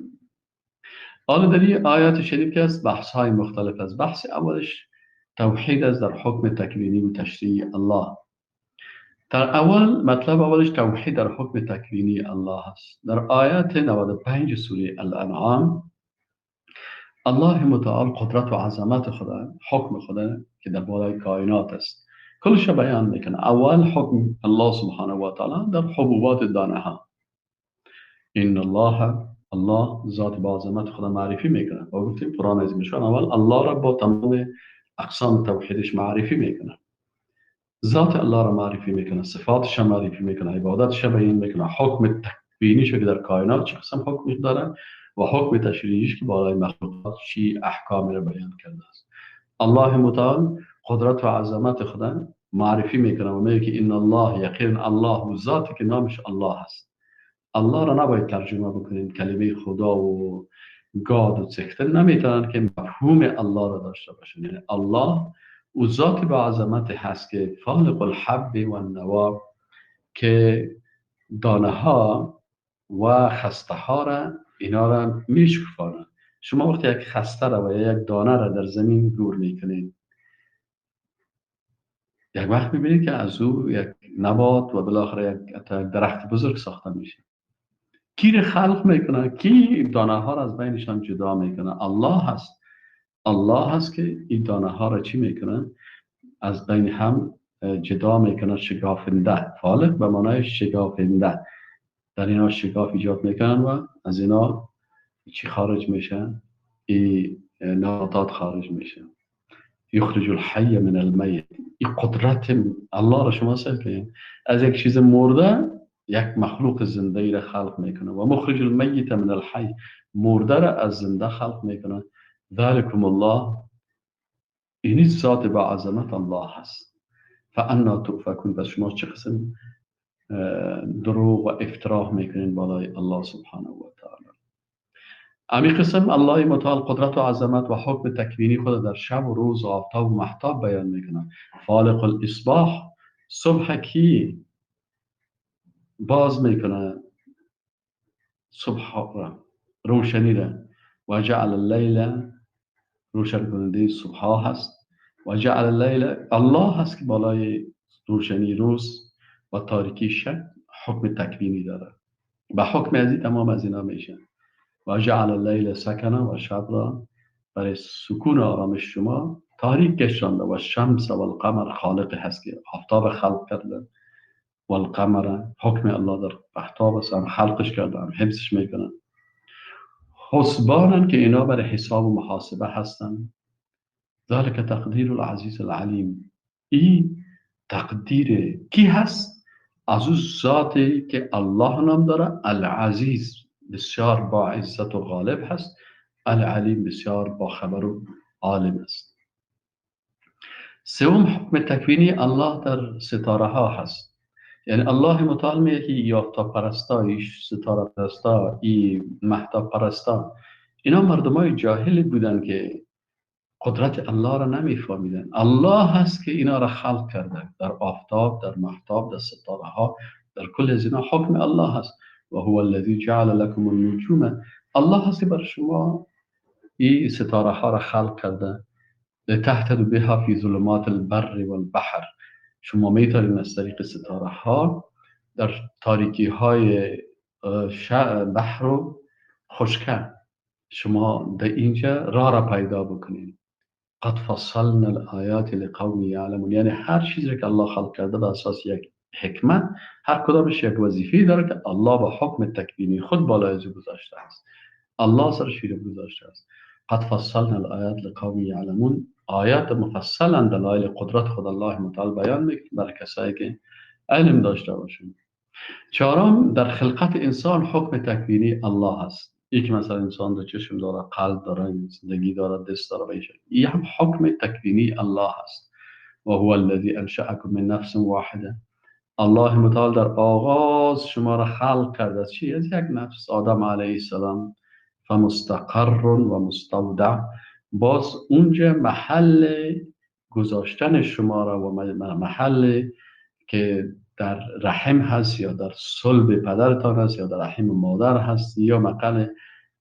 حالا در این آیات شریف که است بحث های مختلف است. بحث اولش توحید است در حکم تکوینی و تشریعی الله. در اول مطلب اولش توحید در حکم تکوینی الله است. در آیات 95 سوره الانعام الله متعال قدرت و عظمت خدا، حکم خدا که در بالای کائنات است کلش بیان میکنه. اول حکم الله سبحانه و تعالی در حبوبات دانه ها. این الله ذات با عظمت خدا معرفی میکنه و گفتیم قرآن عظیمشان اول الله را با تمام اقسام توحیدش معرفی میکنه. ذات الله را معرفی میکنه، صفاتش را معرفی میکنه، عبادتش را بیان میکنه، حکم تکوینیش که در کائنات چه قسم حکم داره و حکم تشریعیش که بالای مخلوقات چی احکام را بیان کرده است. الله متعال قدرت و عظمت خدا معرفی میکنه و میگه که این الله، یقین الله و ذاتی که نامش الله است. الله را نباید ترجمه بکنید کلمه خدا و گاد و سکتر نمیتونن که مفهوم الله را داشته باشن. یعنی الله او ذاتی با عظمت هست که فالق الحب و النوا، که دانه ها و خسته ها را اینا را میشکفانه. شما وقتی یک خسته را و یک دانه را در زمین دور میکنید، یک وقت میبینید که از او یک نبات و بالاخره یک درخت بزرگ ساخته میشه. کی را خلق میکنه؟ کی دانه ها را از بینشان جدا میکنه؟ الله هست. الله هست که این دانه ها را چی میکنه؟ از بین هم جدا میکنه. شگافنده، فالق به معنای شگافنده، در اینا شگاف ایجاد میکنن و از اینا چی خارج میشه؟ این نباتات خارج میشه. یخرج الحی من المیت. این قدرت الله را شما سر کنید، از یک چیز مرده یک مخلوق زنده ای را خلق میکنه و مخرج المیت من الحی، مرده را از زنده خلق میکنه. ذالکم الله، این ذات با عظمت الله هست. فانا تؤفکون، پس شما چه قسم دروغ و افتراه میکنین بالای الله سبحانه و تعالی. امی قسم الله متعال قدرت و عظمت و حکم تکوینی خود در شب و روز و آفتاب و مهتاب بیان میکنه. فالق الاصباح، صبح کی باز میکنه، صبح را روشنی را. و جعل اللیل، روشن کننده صبح هست. و جعل اللیل، الله هست که بالای روشنی روز و تاریکی شب حکم تکوینی داره. به حکم ازی تمام از اینا میشه. و جعل اللیل سکنه، و شب را برای سکون و آرامش شما تاریک گشتانده. و شمس و القمر، خالق هست که آفتاب خلق کرده. و القمر، حکم الله در آفتاب است، هم خلقش کرده هم حفظش میکنه. حسبانن، که اینا برای حساب و محاسبه هستن. ذالک تقدیر العزیز العلیم. این تقدیر کی هست؟ از او ذاتی که الله نام داره، العزیز، بسیار با عزت و غالب هست، العلیم، بسیار با خبر و عالم است. سوم حکم تکوینی الله در ستاره ها هست. یعنی الله متعال میگه که یافتا پرستا، ستاره پرستا، این مهتاب پرستا، اینا مردمای جاهلی بودن که قدرت الله را نمیفهمیدن. الله هست که اینا را خلق کرده. در آفتاب، در مهتاب، در ستاره ها، در کل از اینا حکم الله هست. و هو الذی جعل لكم النجوم، الله هست که بر شما این ستاره ها را خلق کرده. لتهتدوا بها فی ظلمات البر والبحر، شما میتونید از طریق ستاره ها در تاریکی های بحر و خشکه شما در اینجا راه را پیدا بکنید. قد فصلنا الآیات لقوم یعلمون، یعنی هر چیزی که الله خلق کرده به اساس یک حکمت، هر کدامش یک وظیفه‌ای داره که الله با حکم تکوینی خود بالای از گذاشته است. الله سرش رو گذاشته است. قد فصلنا الآیات لقوم یعلمون، آیات مفصلا دلایل قدرت خود الله متعال بیان میکنه برای کسایی که علم داشته باشند. چهارم، در خلقت انسان حکم تکوینی الله هست. یکی مثلا انسان دو چشم داره، قلب داره، زندگی داره، دست داره، بیشه. این هم حکم تکوینی الله هست. و هو الذی انشأکم من نفس واحده، الله متعال در آغاز شما را خلق کرده از چی؟ از یک نفس، آدم علیه السلام. فمستقر و مستودع، باز اونجا محل گذاشتن شما را و محل که در رحم هست یا در صلب پدرتان هست یا در رحم مادر هست یا مقام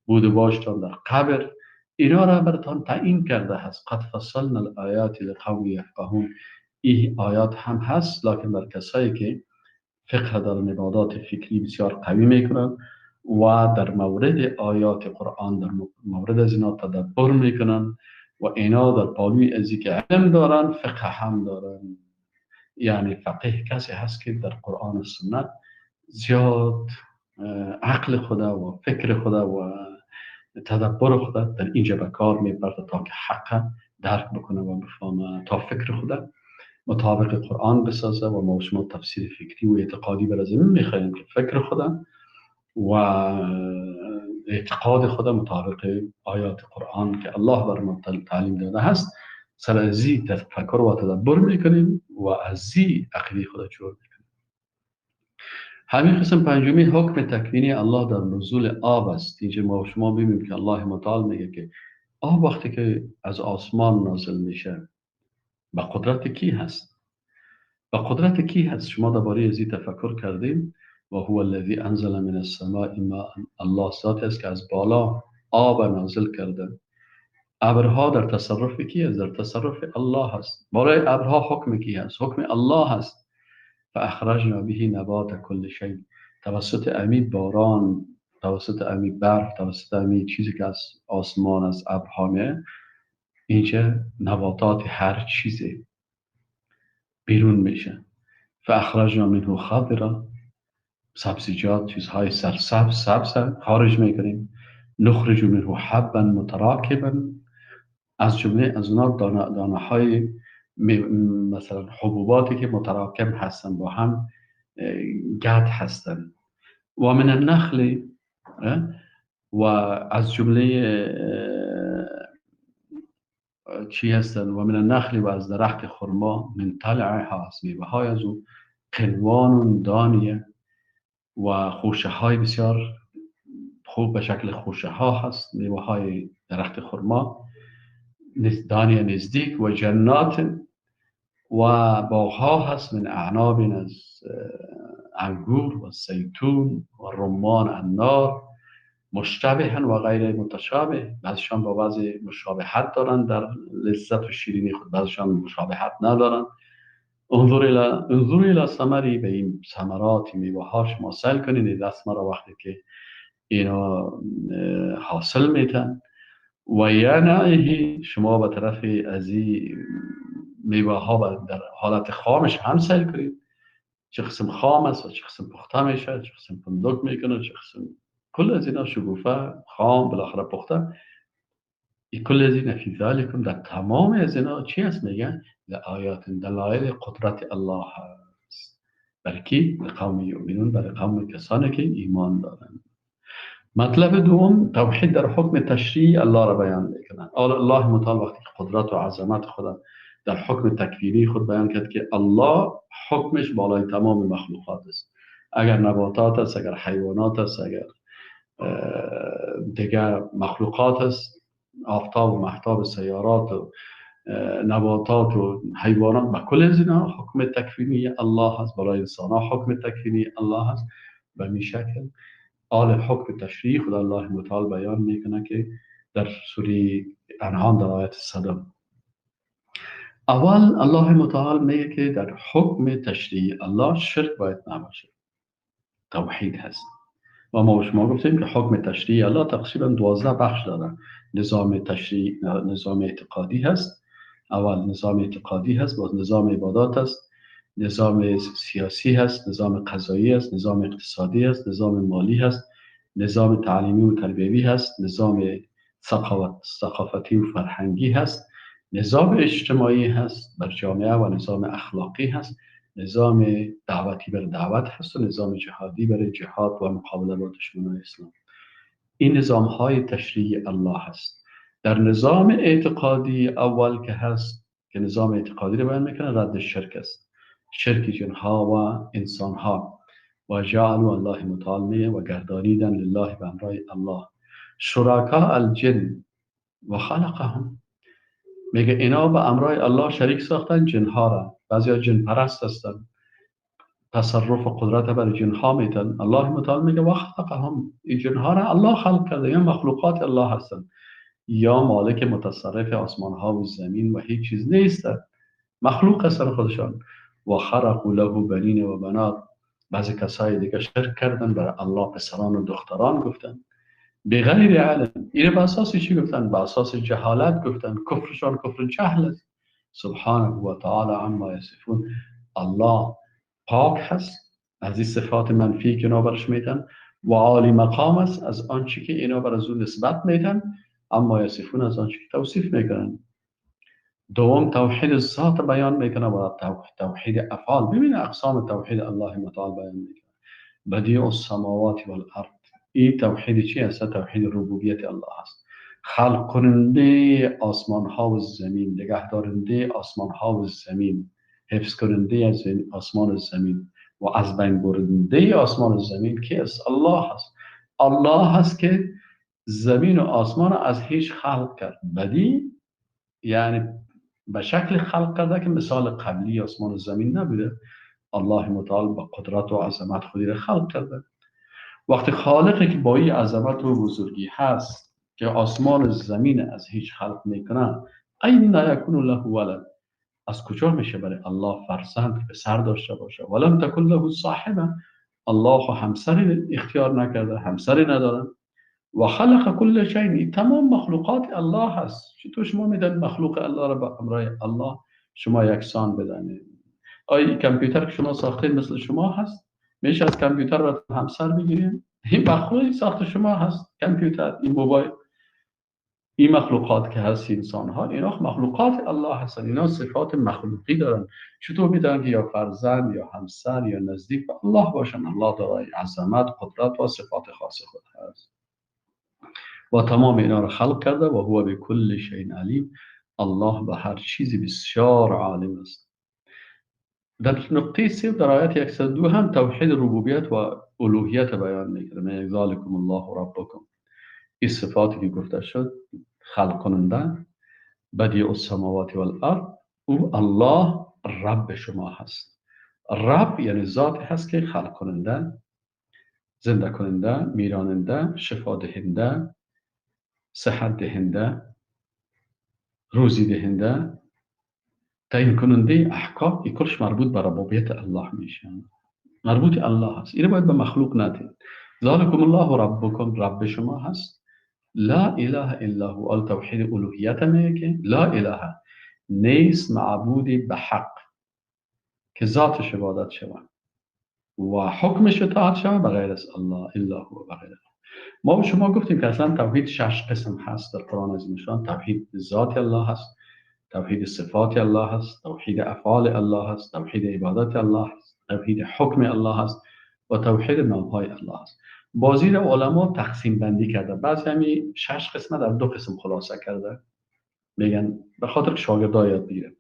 بود و باشتان در قبر، اینا را برتان تعیین کرده هست. قد فصلنا الآیات لقوم یفقهون. این آیات هم هست، لکن بر کسایی که فقه در عبادات فکری بسیار قوی میکنند و در مورد آیات قرآن در مورد از اینا تدبر میکنند و اینا در پالوی ازی که علم دارن فقه هم دارن. یعنی فقیه کسی هست که در قرآن و سنت زیاد عقل خدا و فکر خدا و تدبر خدا در اینجا به کار میبرد تا که حق درک بکنه و بفهمه، تا فکر خدا مطابق قرآن بسازه. و ما شما تفسیر فکری و اعتقادی بر از این میخواهیم که فکر خدا و اعتقاد خدا مطابق آیات قرآن که الله بر ما تعلیم داده هست سر ازی تفکر و تدبر میکنیم و ازی عقیده خدا جور میکنیم. همین قسم پنجمی حکم تکوینی الله در نزول آب است. اینجا ما شما ببینیم که الله متعال میگه که آب وقتی که از آسمان نازل میشه با قدرت کی هست؟ با قدرت کی هست؟ شما درباره ازی تفکر کردیم؟ و هو الذی انزل من السماء ماء. الله ذاتی است که از بالا آب نازل کرده. ابرها در تصرف کی است؟ در تصرف الله هست. برای ابرها حکم کی هست؟ حکم الله هست. فاخرجنا به نبات کل شیء. توسط امی باران، توسط امی برف، توسط امی چیزی که از آسمان از ابرها میاد، اینجا نباتات هر چیزی بیرون میشه. فاخرجنا منه خضرا. سبزیجات، چیزهای سرسبز سبز خارج میکنیم. نخرج منه حبا متراکبا. از جمله از اونا دانه های مثلا حبوباتی که متراکم هستن با هم گرد هستن. و من النخل، و از جمله چی هستن؟ و من النخل، و از درخت خرما، من طلعها، از میوه های از او، قنوان دانیه، و خوشه های بسیار خوب به شکل خوشه ها هست میوه های درخت خرما، دانیه نزدیک، و جنات، و باغ ها هست من اعناب، از انگور و زیتون و رمان انار، مشتبه و غیر متشابه. بعضشان با بعضی مشابهت دارن در لذت و شیرینی خود، بعضشان مشابهت ندارن. انظر الى ثمری، به این ثمرات میوه ها شما سل کنید دست مرا وقتی که اینا حاصل میتن. و ینعه، شما به طرف از این میوه ها در حالت خامش هم سل کنید، چه قسم خام است و چه قسم پخته میشه، چه قسم فندق میکنه، چه قسم کل از اینا شگوفه خام بالاخره پخته. کل از این فی ذالکم، در تمام از اینا چی هست؟ میگن لآیات، دلایل قدرت الله هست. برای کی؟ لقوم یؤمنون، برای قوم کسانی که ایمان دارند. مطلب دوم، توحید در حکم تشریع الله را بیان میکنن. الله متعال وقتی قدرت و عظمت خدا در حکم تکوینی خود بیان کرد که الله حکمش بالای تمام مخلوقات است. اگر نباتات است، اگر حیوانات است، اگر دیگر مخلوقات است، آفتاب و مهتاب، سیارات و نباتات و حیوانات، با کل از اینا حکم تکوینی الله هست. برای انسان ها حکم تکوینی الله هست. به می شکل آل حکم تشریع خدا الله متعال بیان میکنه که در سوره انعام در آیت 100 اول الله متعال میگه که در حکم تشریع الله شرک باید نباشه، توحید هست. و ما شما گفتیم که حکم تشریع الله تقریبا 12 بخش داره. نظام تشریع نظام اعتقادی هست. اول نظام اعتقادی هست، باز نظام عبادات هست، نظام سیاسی هست، نظام قضایی هست، نظام اقتصادی هست، نظام مالی هست، نظام تعلیمی و تربیوی هست، نظام ثقافتی و فرهنگی هست، نظام اجتماعی هست بر جامعه و نظام اخلاقی هست، نظام دعوتی بر دعوت هست و نظام جهادی برای جهاد و مقابله با دشمنان اسلام. این نظام های تشریع الله هست. در نظام اعتقادی اول که هست، که نظام اعتقادی رو بیان میکنه، رد شرک است. شرک جنها و انسان ها. و جعلوا الله متعال میه و گردانیدن لله به امرای الله شرکاء الجن و خلقهم. میگه اینا به امرای الله شریک ساختن جنها را. بعضیا جن پرست هستن، تصرف و قدرت بر جنها میتن. الله متعال میگه وخلقهم، این جنها را الله خلق کرده، یا مخلوقات الله هستن، یا مالک متصرف آسمان ها و زمین و هیچ چیز نیستن، مخلوق هستن خودشان. و خرقوا له بنین و بنات. بعضی کسای دیگه شرک کردن، برای الله پسران و دختران گفتن بغیر علم. این به اساس چی گفتن؟ به اساس جهالت گفتن. کفرشان کفر جهل است. سبحانه و تعالی عما یصفون. الله پاک هست از این صفات منفی که اینا برش میتن، و عالی مقام است از آنچه که اینا بر از اون نسبت میتن، اما یصفون از آنچه که توصیف میکنن. دوم توحید ذات بیان میکنه و توحید افعال. ببین اقسام توحید الله متعال بیان میکنه. بدیع السماوات والارض، این توحید چی هست؟ توحید ربوبیت الله است. خلق کننده آسمان ها و زمین، نگهدارنده آسمان ها و زمین، حفظ کننده از آسمان و زمین و از بین برنده آسمان و زمین کی است؟ الله است. الله هست که زمین و آسمان از هیچ خلق کرد. بدی یعنی به شکل خلق کرده که مثال قبلی آسمان و زمین نبوده. الله متعال با قدرت و عظمت خودی را خلق کرده. وقتی خالقی که با این عظمت و بزرگی هست که آسمان و زمین از هیچ خلق میکنه، این یکون له ولد، از کجا میشه برای الله فرزند پسر داشته باشه؟ ولم تکن له صاحبه، الله همسری اختیار نکرده، همسری نداره. و خلق کل شیء، تمام مخلوقات الله هست. چطور شما میدن مخلوق الله را به امرای الله شما یکسان بدانید؟ آیا کامپیوتر که شما ساختید مثل شما هست؟ میشه از کامپیوتر را همسر بگیریم؟ این مخلوقی ساخت شما هست. کامپیوتر، این موبایل، این مخلوقات که هست، انسان ها، اینا مخلوقات الله هستن. اینا صفات مخلوقی دارن. چطور میدونن که یا فرزند یا همسر یا نزدیک به الله باشن؟ الله دارای عظمت، قدرت و صفات خاص خود هست و تمام اینا رو خلق کرده و هو به کل شیء علیم. الله به هر چیزی بسیار عالم است. در نقطه 3 در آیت 102 هم توحید ربوبیت و الوهیت بیان میکنه. ذالکم الله ربکم، این صفاتی که گفته شد، خلق کننده، بدیع السماوات والارض، او الله رب شما هست. رب یعنی ذاتی هست که خلق کننده، زنده کننده، میراننده، شفا دهنده، صحت دهنده، روزی دهنده، تعیین کننده احکام. این کلش مربوط به ربوبیت الله میشه، مربوط الله هست. این باید به مخلوق ندید. ذالکم الله ربکم، رب شما هست. لا اله الا هو، التوحید الوهیت میگه لا اله، نیست معبودی به حق که ذاتش عبادت شود و حکمش اطاعت شود بغیر از الله الا هو، بغیر. ما به شما گفتیم که اصلا توحید 6 قسم هست در قرآن عظیم الشان. توحید ذات الله هست، توحید صفات الله هست، توحید افعال الله هست، توحید عبادت الله هست، توحید حکم الله هست و توحید نامهای الله هست. بازی رو علما تقسیم بندی کرده. بعضی همین 6 قسمه در 2 قسم خلاصه کرده، میگن به خاطر که شاگردا یاد بگیرن.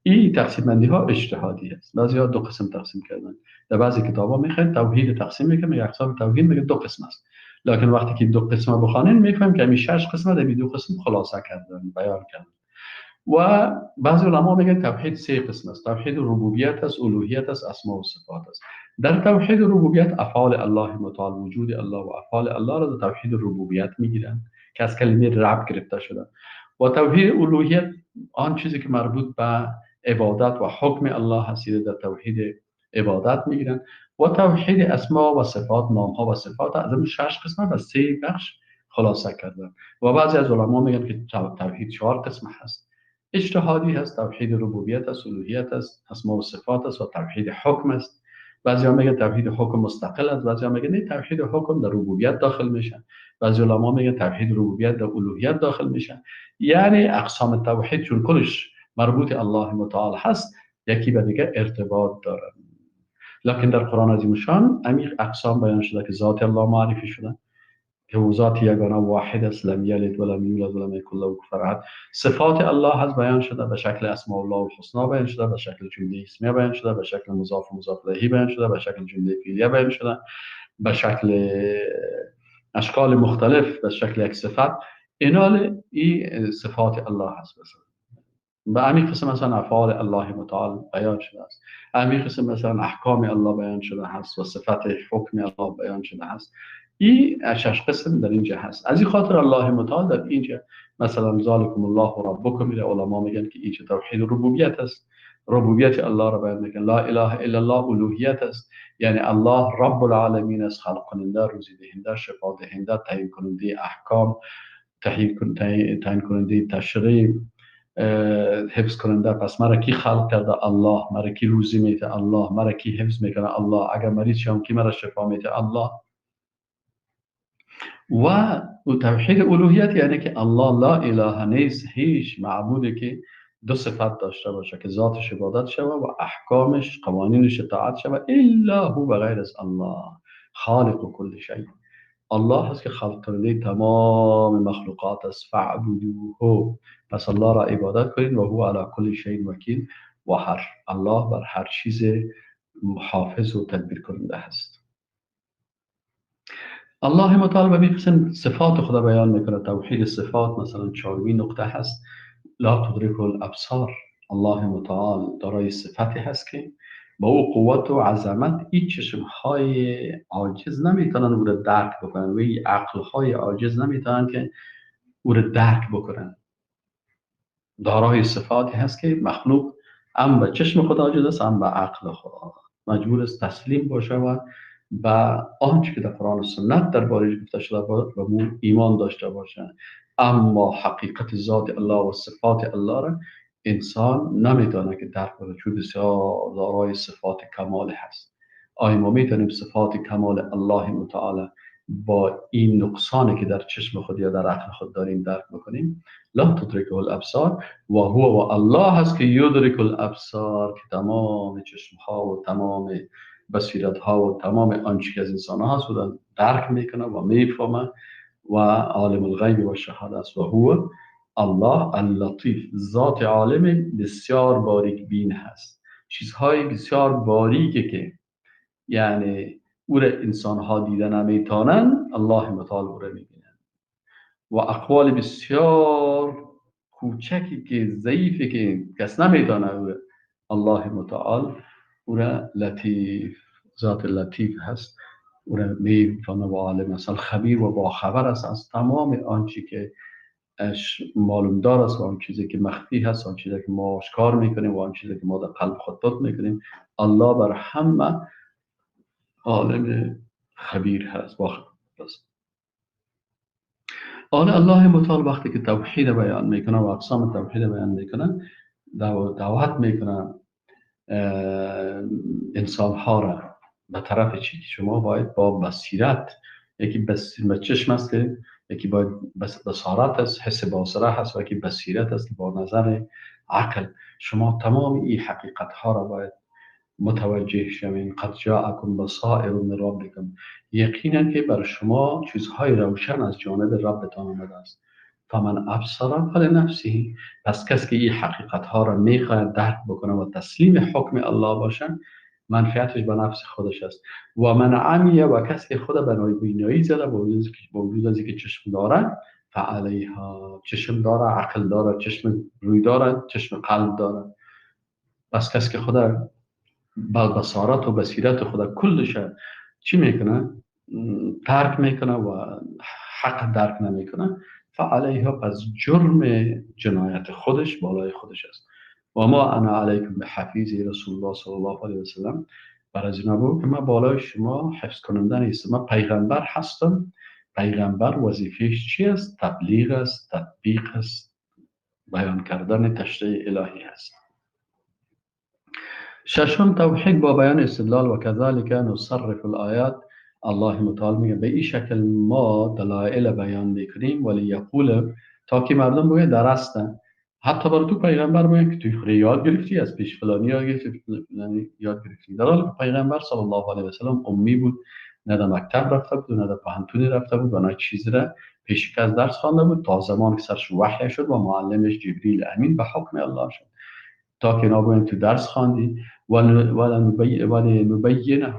این تقسیم بندی ها اجتهادی است. بعضیا 2 قسم تقسیم کردن. در بعضی کتابا میخوان توحید تقسیم میکنه، میگه اقسام توحید، میگه 2 قسم است. لکن وقتی که 2 قسمه بخوانین میفهمیم که همین 6 قسمه در 2 قسم خلاصه کردن، بیان کردن. و بعضی علما میگن توحید 3 قسم است. توحید ربوبیت است، الوهیت است، اسماء و صفات است. در توحید ربوبیت افعال الله متعال، وجود الله و افعال الله را در توحید ربوبیت میگیرن که از کلمه رب گرفته شده. و توحید الوهیت آن چیزی که مربوط به عبادت و حکم الله هست در توحید عبادت میگیرن. و توحید اسماء و صفات، نام ها و صفات، از این 6 قسمه به 3 بخش خلاصه کردن. و بعضی از علما میگن که توحید 4 قسم هست. اجتهادی هست، توحید ربوبیت است، الوهیت است، اسماء و صفات است و توحید حکم است. بعضی ها میگن توحید حکم مستقل است، بعضی ها میگن نه، توحید حکم در ربوبیت داخل میشه. بعضی علما میگن توحید ربوبیت در الوهیت داخل میشه. یعنی اقسام توحید چون کلش مربوط الله متعال هست، یکی به دیگه ارتباط داره. لکن در قرآن عظیم شان عمیق اقسام بیان شده که ذات الله معرفی شده که او ذات یگانه واحد است، لم یلد ولم یولد ولم یکن له کفوا احد. صفات الله هست بیان شده به شکل اسماء الله الحسنا، بیان شده به شکل جمله اسمیه، بیان شده به شکل مضاف و مضاف الیه، بیان شده به شکل جمله فعلیه، بیان شده به شکل اشکال مختلف، به شکل یک صفت. این صفات الله هست. به همین قسم مثلا افعال الله متعال بیان شده است، همین قسم مثلا احکام الله بیان شده هست و صفت حکم الله بیان شده هست. این شش قسم در اینجا هست. از این خاطر الله متعال در اینجا مثلا ذالکم الله ربکم، میره علما میگن که اینجا توحید ربوبیت است، ربوبیت الله را بیان میگن. لا اله الا الله الوهیت است، یعنی الله رب العالمین است، خلق کننده، روزی دهنده، شفا دهنده، تعیین کننده احکام، تعیین کننده تشریع، حفظ کننده. پس مرا کی خلق کرده؟ الله. مرا کی روزی میده؟ الله. مرا کی حفظ میکنه؟ الله. اگر مریض شم کی مرا شفا میده؟ الله. و توحید الوهیت یعنی که الله لا اله نیست، هیچ معبودی که دو صفت داشته باشه که ذاتش عبادت شوه و احکامش قوانینش اطاعت شوه الا هو، بغیر از الله خالق کل شیء. الله هست که خلق کننده تمام مخلوقات است. فاعبدوه، پس الله را عبادت کنید. و هو علی کل شیء وکیل، و الله بر هر چیز محافظ و تدبیر کننده هست. الله متعال به قسم صفات خدا بیان میکنه. توحید صفات مثلا چهارمین نقطه هست، لا تدرک الابصار. الله متعال دارای صفتی هست که با او قوت و عظمت این چشم های عاجز نمیتونن او را درک بکنن و این عقل های عاجز نمیتونن که او را درک بکنن. دارای صفاتی هست که مخلوق هم به چشم خدا عاجز است، هم به عقل خدا مجبور است تسلیم باشه و و آنچه که در قرآن و سنت درباره گفته شده به او ایمان داشته باشه. اما حقیقت ذات الله و صفات الله را انسان نمیتونه که درک کنه، چون بسیار دارای صفات کمال هست. آیا ما میتونیم صفات کمال الله متعال با این نقصانی که در چشم خود یا در عقل خود داریم درک بکنیم؟ لا تدرکه الابصار و هو و الله هست که یدرک الابصار، که تمام چشم ها و تمام بصیرت ها و تمام آنچه که از انسان ها هست بودن درک میکنه و میفهمه و عالم الغیب و شهاده است. و هو الله اللطیف، ذات عالم بسیار باریک بین هست. چیزهای بسیار باریکی که یعنی او را انسان ها دیده نمیتونن، الله متعال او را میبینن. و اقوال بسیار کوچکی که ضعیفی که کس نمیدانه، الله متعال او را لطیف، ذات لطیف هست، او را میفهمه و عالم است، خبیر و باخبر است از تمام آنچه که معلوم دار است و آن چیزی که مخفی هست، آن چیزی که ما آشکار میکنیم و آن چیزی که ما در قلب خود میکنیم. الله بر همه عالم خبیر هست، باخبر است. حالا الله متعال وقتی که توحید بیان میکنه و اقسام توحید بیان میکنه، دعوت میکنه انسان ها را به طرف چی که شما باید با بصیرت، یکی به چشم است که یکی باید بصارت است، حس باصره هست، و یکی بصیرت است که با نظر عقل شما تمام این حقیقت ها را باید متوجه شوین. قد جاءکم بصائر من ربکم، یقینا که بر شما چیزهای روشن از جانب ربتان آمده است. فمن ابصر فلنفسه، پس کسی که این حقیقت ها را میخواهد درک بکنه و تسلیم حکم الله باشه، منفعتش به نفس خودش است. و من عمی، و کسی که خود به بینایی زده با وجود از اینکه چشم داره، فعلیها، چشم داره، عقل داره، چشم روی داره، چشم قلب داره. پس کسی که خود بصارت و بصیرت خدا کلش چی میکنه؟ ترک میکنه و حق درک نمیکنه، فعلیها، پس جرم جنایت خودش بالای خودش است. و ما انا علیکم بحفیظ، رسول الله صلی الله علیه وسلم بر از اینا بود که من بالای شما حفظ کننده نیستم. من پیغمبر هستم. پیغمبر وظیفهش چی است؟ تبلیغ است، تطبیق است، بیان کردن تشریع الهی است. ششم، توحید با بیان استدلال. و کذالک نصرف الآیات، الله متعال میگه به این شکل ما دلایل بیان میکنیم، ولی یقول، تا که مردم بگه درسته. حتی برای تو پیغمبر میگه که توی خوری یاد گرفتی، از پیش فلانی یاد گرفتی، فلانی یاد گرفتی، در حالی که پیغمبر صلی الله علیه و سلم امی بود، نه در مکتب رفته بود، نه در پوهنتونی رفته بود، و نه چیزی را پیش از درس خوانده بود، تا زمان که سرش وحی شد و معلمش جبریل امین به حکم الله شد. تا که نابوین تو درس خواندی ولی نبینه،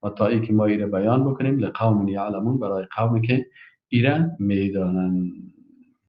و تا ای که ما ایره بیان بکنیم لقوم یعلمون، برای قومی که ایره میدانن.